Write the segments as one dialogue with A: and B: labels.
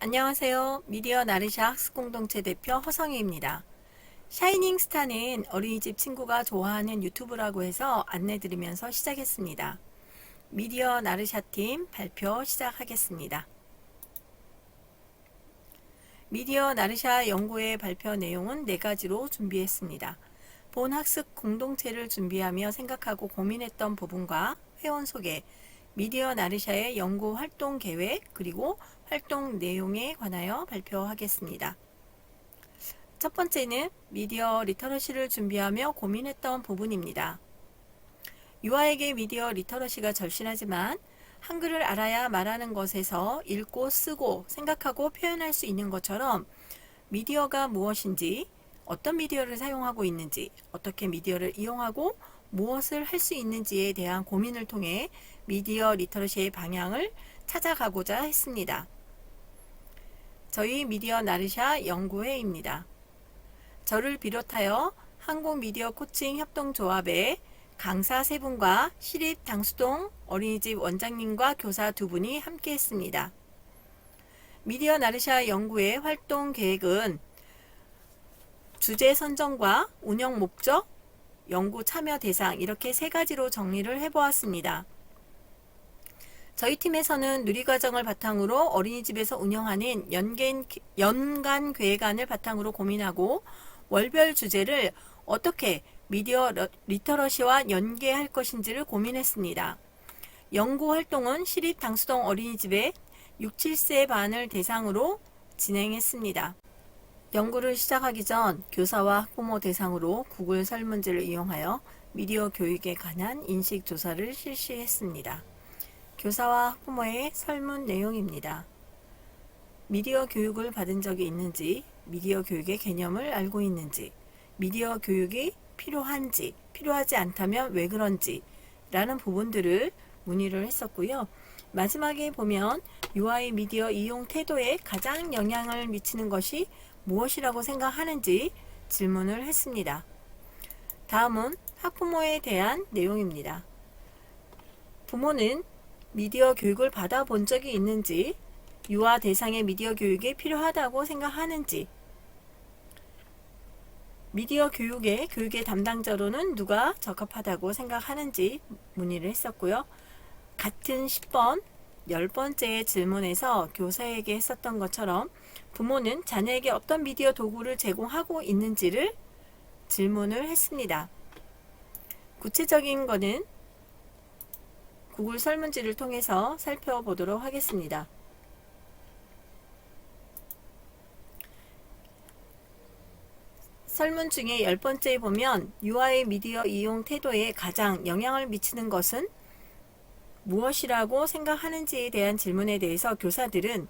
A: 안녕하세요. 미디어 나르샤 학습공동체 대표 허성희입니다. 샤이닝스타는 어린이집 친구가 좋아하는 유튜브라고 해서 안내드리면서 시작했습니다. 미디어 나르샤 팀 발표 시작하겠습니다. 미디어 나르샤 연구의 발표 내용은 4가지로 준비했습니다. 본 학습 공동체를 준비하며 생각하고 고민했던 부분과 회원 소개, 미디어 나르샤의 연구 활동 계획, 그리고 활동 내용에 관하여 발표하겠습니다. 첫 번째는 미디어 리터러시를 준비하며 고민했던 부분입니다. 유아에게 미디어 리터러시가 절실하지만 한글을 알아야 말하는 것에서 읽고 쓰고 생각하고 표현할 수 있는 것처럼 미디어가 무엇인지, 어떤 미디어를 사용하고 있는지, 어떻게 미디어를 이용하고 무엇을 할 수 있는지에 대한 고민을 통해 미디어 리터러시의 방향을 찾아가고자 했습니다. 저희 미디어 나르샤 연구회입니다. 저를 비롯하여 한국미디어 코칭 협동조합의 강사 3분과 시립 당수동 어린이집 원장님과 교사 2분이 함께 했습니다. 미디어 나르샤 연구회 활동 계획은 주제 선정과 운영 목적, 연구 참여 대상 이렇게 3가지로 정리를 해보았습니다. 저희 팀에서는 누리과정을 바탕으로 어린이집에서 운영하는 연간 계획안을 바탕으로 고민하고 월별 주제를 어떻게 미디어 리터러시와 연계할 것인지를 고민했습니다. 연구 활동은 시립 당수동 어린이집의 6, 7세 반을 대상으로 진행했습니다. 연구를 시작하기 전 교사와 학부모 대상으로 구글 설문지를 이용하여 미디어 교육에 관한 인식 조사를 실시했습니다. 교사와 학부모의 설문 내용입니다. 미디어 교육을 받은 적이 있는지, 미디어 교육의 개념을 알고 있는지, 미디어 교육이 필요한지, 필요하지 않다면 왜 그런지 라는 부분들을 문의를 했었고요. 마지막에 보면 유아의 미디어 이용 태도에 가장 영향을 미치는 것이 무엇이라고 생각하는지 질문을 했습니다. 다음은 학부모에 대한 내용입니다. 부모는 미디어 교육을 받아본 적이 있는지, 유아 대상의 미디어 교육이 필요하다고 생각하는지, 미디어 교육의 담당자로는 누가 적합하다고 생각하는지 문의를 했었고요. 같은 10번, 10번째의 질문에서 교사에게 했었던 것처럼 부모는 자녀에게 어떤 미디어 도구를 제공하고 있는지를 질문을 했습니다. 구체적인 거는 구글 설문지를 통해서 살펴보도록 하겠습니다. 설문 중에 10번째에 보면 유아의 미디어 이용 태도에 가장 영향을 미치는 것은 무엇이라고 생각하는지에 대한 질문에 대해서 교사들은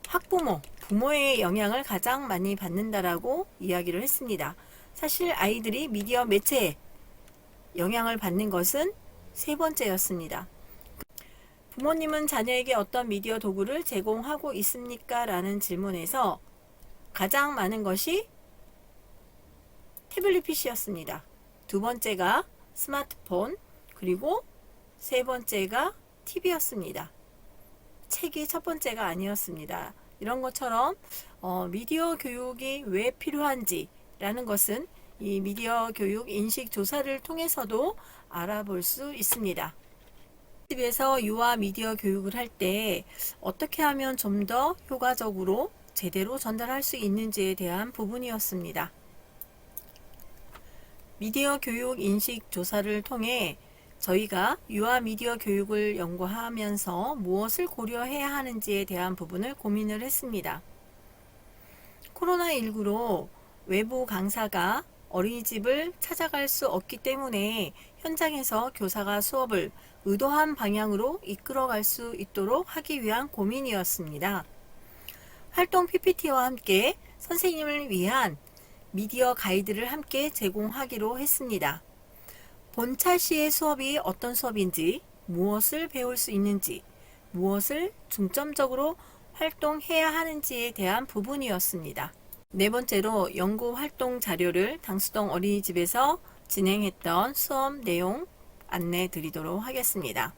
A: 학부모, 부모의 영향을 가장 많이 받는다라고 이야기를 했습니다. 사실 아이들이 미디어 매체에 영향을 받는 것은 3번째였습니다. 부모님은 자녀에게 어떤 미디어 도구를 제공하고 있습니까? 라는 질문에서 가장 많은 것이 태블릿 PC였습니다. 2번째가 스마트폰, 그리고 3번째가 TV였습니다. 책이 첫 번째가 아니었습니다. 이런 것처럼 미디어 교육이 왜 필요한지 라는 것은 이 미디어 교육 인식 조사를 통해서도 알아볼 수 있습니다. 집에서 유아 미디어 교육을 할 때 어떻게 하면 좀 더 효과적으로 제대로 전달할 수 있는지에 대한 부분이었습니다. 미디어 교육 인식 조사를 통해 저희가 유아 미디어 교육을 연구하면서 무엇을 고려해야 하는지에 대한 부분을 고민을 했습니다. 코로나19로 외부 강사가 어린이집을 찾아갈 수 없기 때문에 현장에서 교사가 수업을 의도한 방향으로 이끌어갈 수 있도록 하기 위한 고민이었습니다. 활동 PPT와 함께 선생님을 위한 미디어 가이드를 함께 제공하기로 했습니다. 본차 시의 수업이 어떤 수업인지, 무엇을 배울 수 있는지, 무엇을 중점적으로 활동해야 하는지에 대한 부분이었습니다. 4번째로 연구 활동 자료를 당수동 어린이집에서 진행했던 수업 내용 안내 드리도록 하겠습니다.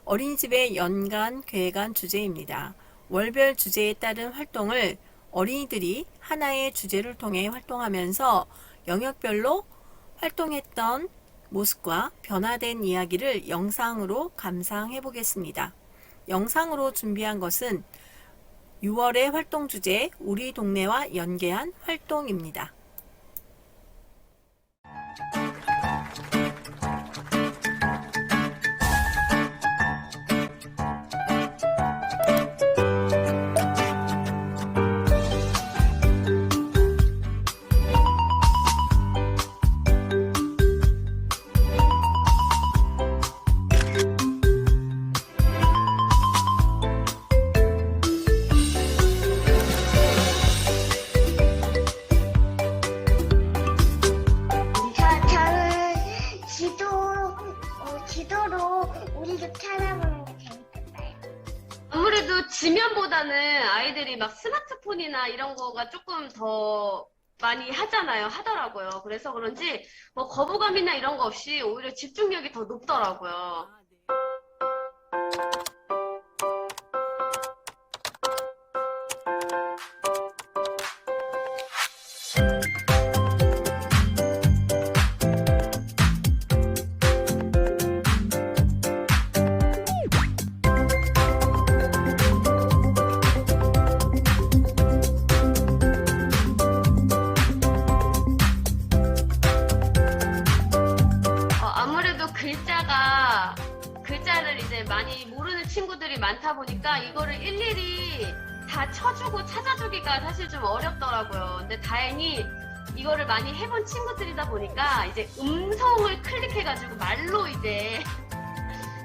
A: 어린이집의 연간 계획안 주제입니다. 월별 주제에 따른 활동을 어린이들이 하나의 주제를 통해 활동하면서 영역별로 활동했던 모습과 변화된 이야기를 영상으로 감상해 보겠습니다. 영상으로 준비한 것은 6월의 활동 주제 우리 동네와 연계한 활동입니다.
B: 저는 지도로 우리 집 찾아보는 게 재밌겠어요.
C: 아무래도 지면보다는 아이들이 막 스마트폰이나 이런 거가 조금 더 많이 하더라고요. 그래서 그런지 뭐 거부감이나 이런 거 없이 오히려 집중력이 더 높더라고요. 아무래도 글자를 이제 많이 모르는 친구들이 많다 보니까 이거를 일일이 다 쳐주고 찾아주기가 사실 좀 어렵더라고요. 근데 다행히 이거를 많이 해본 친구들이다 보니까 이제 음성을 클릭해가지고 말로 이제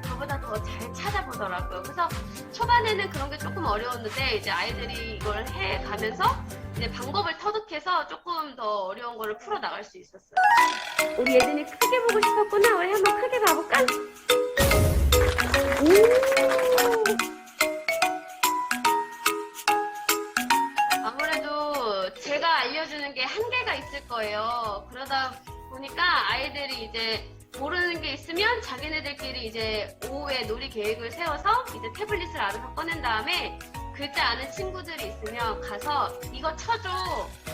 C: 저보다 더 잘 찾아보더라고요. 그래서 초반에는 그런 게 조금 어려웠는데 이제 아이들이 이걸 해가면서 이제 방법을 터득해서 조금 더 어려운 거를 풀어 나갈 수 있었어요. 우리 예준이 크게 보고 싶었구나. 우리 한번 크게 봐볼까? 아무래도 제가 알려주는 게 한계가 있을 거예요. 그러다 보니까 아이들이 이제 모르는 게 있으면 자기네들끼리 이제 오후에 놀이 계획을 세워서 이제 태블릿을 알아서 꺼낸 다음에 글자 아는 친구들이 있으면 가서 이거 쳐줘,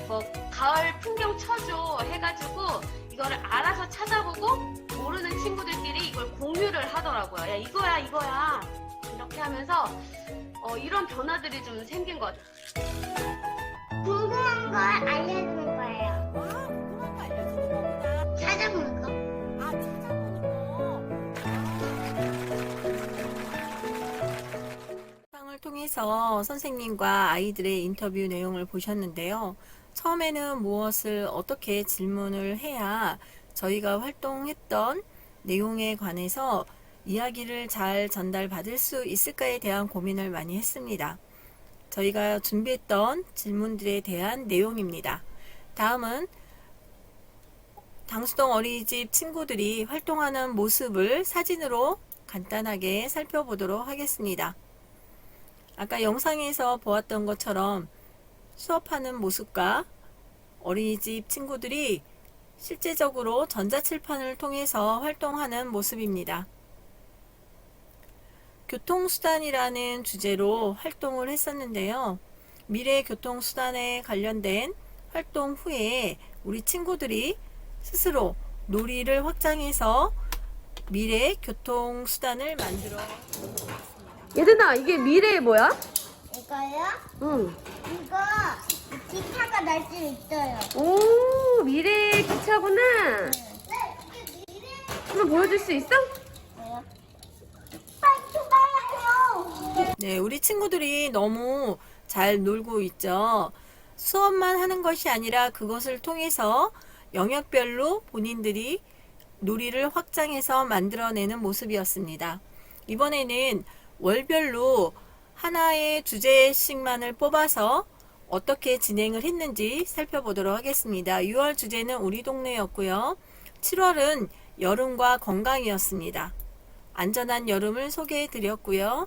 C: 뭐 가을 풍경 쳐줘 해가지고 이거를 알아서 찾아보고 모르는 친구들끼리 이걸 공유를 하더라고요. 야 이거야 이렇게 하면서 이런 변화들이 좀 생긴 것 같아요.
B: 궁금한 걸 알려주는 거예요.
A: 와, 궁금한 거 알려주는 거구나.
B: 찾아보는 거.
A: 찾아보는 거. 영상을 통해서 선생님과 아이들의 인터뷰 내용을 보셨는데요. 처음에는 무엇을 어떻게 질문을 해야 저희가 활동했던 내용에 관해서 이야기를 잘 전달받을 수 있을까에 대한 고민을 많이 했습니다. 저희가 준비했던 질문들에 대한 내용입니다. 다음은 당수동 어린이집 친구들이 활동하는 모습을 사진으로 간단하게 살펴보도록 하겠습니다. 아까 영상에서 보았던 것처럼 수업하는 모습과 어린이집 친구들이 실제적으로 전자칠판을 통해서 활동하는 모습입니다. 교통수단이라는 주제로 활동을 했었는데요. 미래 교통수단에 관련된 활동 후에 우리 친구들이 스스로 놀이를 확장해서 미래 교통수단을 만들어 보겠습니다.
C: 예준아, 이게 미래의 뭐야?
B: 이거요?
C: 응.
B: 이거 기차가 날 수 있어요.
C: 오, 미래의 기차구나.
B: 네, 이게
C: 한번 보여줄 수 있어?
B: 미래예요. 빨리 출발해요.
A: 네, 우리 친구들이 너무 잘 놀고 있죠. 수업만 하는 것이 아니라 그것을 통해서 영역별로 본인들이 놀이를 확장해서 만들어내는 모습이었습니다. 이번에는 월별로 하나의 주제씩만을 뽑아서 어떻게 진행을 했는지 살펴보도록 하겠습니다. 6월 주제는 우리 동네였고요. 7월은 여름과 건강이었습니다. 안전한 여름을 소개해 드렸고요.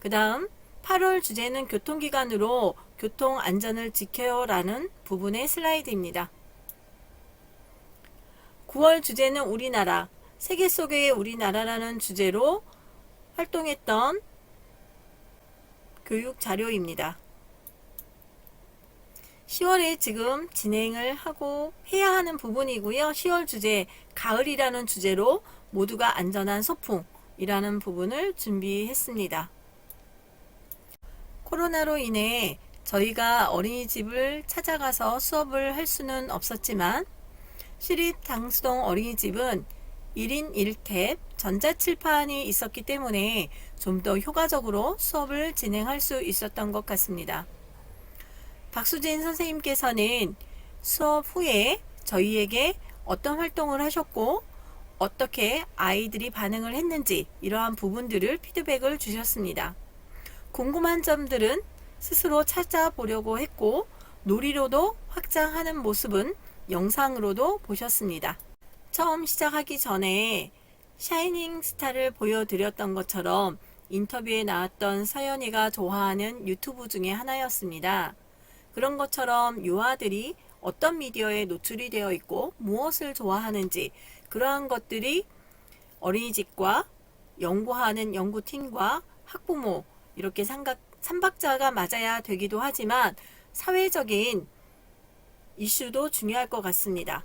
A: 그 다음 8월 주제는 교통기관으로 교통 안전을 지켜요라는 부분의 슬라이드입니다. 9월 주제는 우리나라, 세계 속의 우리나라라는 주제로 활동했던 교육 자료입니다. 10월에 지금 진행을 하고 해야 하는 부분이고요. 10월 주제, 가을이라는 주제로 모두가 안전한 소풍이라는 부분을 준비했습니다. 코로나로 인해 저희가 어린이집을 찾아가서 수업을 할 수는 없었지만 시립 당수동 어린이집은 1인 1탭 전자칠판이 있었기 때문에 좀 더 효과적으로 수업을 진행할 수 있었던 것 같습니다. 박수진 선생님께서는 수업 후에 저희에게 어떤 활동을 하셨고 어떻게 아이들이 반응을 했는지 이러한 부분들을 피드백을 주셨습니다. 궁금한 점들은 스스로 찾아보려고 했고 놀이로도 확장하는 모습은 영상으로도 보셨습니다. 처음 시작하기 전에 샤이닝 스타를 보여드렸던 것처럼 인터뷰에 나왔던 서연이가 좋아하는 유튜브 중에 하나였습니다. 그런 것처럼 유아들이 어떤 미디어에 노출이 되어 있고 무엇을 좋아하는지 그러한 것들이 어린이집과 연구하는 연구팀과 학부모 이렇게 삼박자가 맞아야 되기도 하지만 사회적인 이슈도 중요할 것 같습니다.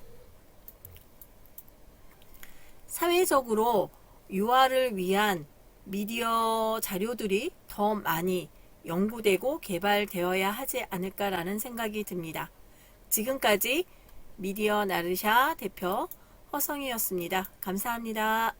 A: 사회적으로 유아를 위한 미디어 자료들이 더 많이 연구되고 개발되어야 하지 않을까라는 생각이 듭니다. 지금까지 미디어 나르샤 대표 허성이었습니다. 감사합니다.